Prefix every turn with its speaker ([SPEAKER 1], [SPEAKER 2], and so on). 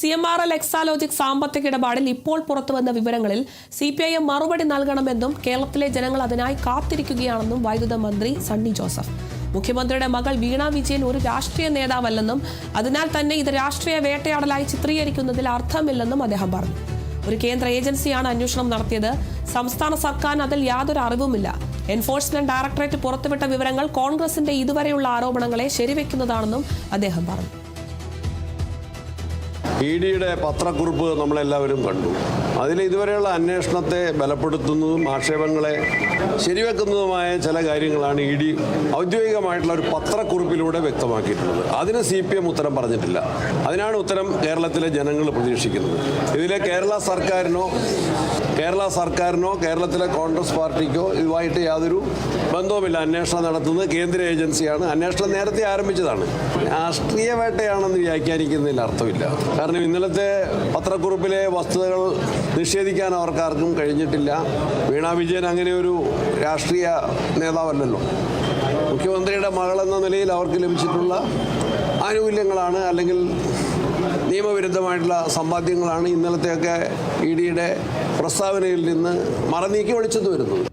[SPEAKER 1] CMRL Exalogic സാമ്പത്തിക ഇടപാടിൽ ഇപ്പോൾ പുറത്തുവന്ന വിവരങ്ങളിൽ CPIM മറുപടി നൽകണമെന്നും കേരളത്തിലെ ജനങ്ങൾ അതിനായി കാത്തിരിക്കുകയാണെന്നും വൈദ്യുത മന്ത്രി സണ്ണി ജോസഫ്. മുഖ്യമന്ത്രിയുടെ മകൾ വീണ വിജയൻ ഒരു രാഷ്ട്രീയ നേതാവല്ലെന്നും അതിനാൽ തന്നെ ഇത് രാഷ്ട്രീയ വേട്ടയാടലായി ചിത്രീകരിക്കുന്നതിൽ അർത്ഥമില്ലെന്നും അദ്ദേഹം പറഞ്ഞു. ഒരു കേന്ദ്ര ഏജൻസിയാണ് അന്വേഷണം നടത്തിയത്. സംസ്ഥാന സർക്കാരിന് അതിൽ യാതൊരു അറിവുമില്ല. എൻഫോഴ്സ്മെന്റ് ഡയറക്ടറേറ്റ് പുറത്തുവിട്ട വിവരങ്ങൾ കോൺഗ്രസിന്റെ ഇതുവരെയുള്ള ആരോപണങ്ങളെ ശരിവെക്കുന്നതാണെന്നും അദ്ദേഹം പറഞ്ഞു.
[SPEAKER 2] EDയുടെ പത്രക്കുറിപ്പ് നമ്മളെല്ലാവരും കണ്ടു. അതിൽ ഇതുവരെയുള്ള അന്വേഷണത്തെ ബലപ്പെടുത്തുന്നതും ആക്ഷേപങ്ങളെ ശരിവെക്കുന്നതുമായ ചില കാര്യങ്ങളാണ് ED ഔദ്യോഗികമായിട്ടുള്ള ഒരു പത്രക്കുറിപ്പിലൂടെ വ്യക്തമാക്കിയിട്ടുള്ളത്. അതിന് CPM ഉത്തരം പറഞ്ഞിട്ടില്ല. അതിനാണ് ഉത്തരം കേരളത്തിലെ ജനങ്ങൾ പ്രതീക്ഷിക്കുന്നത്. ഇതിലെ കേരള സർക്കാരിനോ കേരളത്തിലെ കോൺഗ്രസ് പാർട്ടിക്കോ ഇതുമായിട്ട് യാതൊരു ബന്ധവുമില്ല. അന്വേഷണം നടത്തുന്നത് കേന്ദ്ര ഏജൻസിയാണ്. അന്വേഷണം നേരത്തെ ആരംഭിച്ചതാണ്. രാഷ്ട്രീയ വേട്ടയാണെന്ന് വ്യാഖ്യാനിക്കുന്നതിൽ അർത്ഥമില്ല. കാരണം ഇന്നലത്തെ പത്രക്കുറിപ്പിലെ വസ്തുതകൾ നിഷേധിക്കാൻ അവർക്കാർക്കും കഴിഞ്ഞിട്ടില്ല. വീണ വിജയൻ അങ്ങനെ ഒരു രാഷ്ട്രീയ നേതാവല്ലല്ലോ. മുഖ്യമന്ത്രിയുടെ മകളെന്ന നിലയിൽ അവർക്ക് ലഭിച്ചിട്ടുള്ള ആനുകൂല്യങ്ങളാണ്, അല്ലെങ്കിൽ നിയമവിരുദ്ധമായിട്ടുള്ള സമ്പാദ്യങ്ങളാണ് ഇന്നലത്തെയൊക്കെ EDയുടെ പ്രസ്താവനയിൽ നിന്ന് മറനീക്കി ഒളിച്ചത് വരുന്നത്.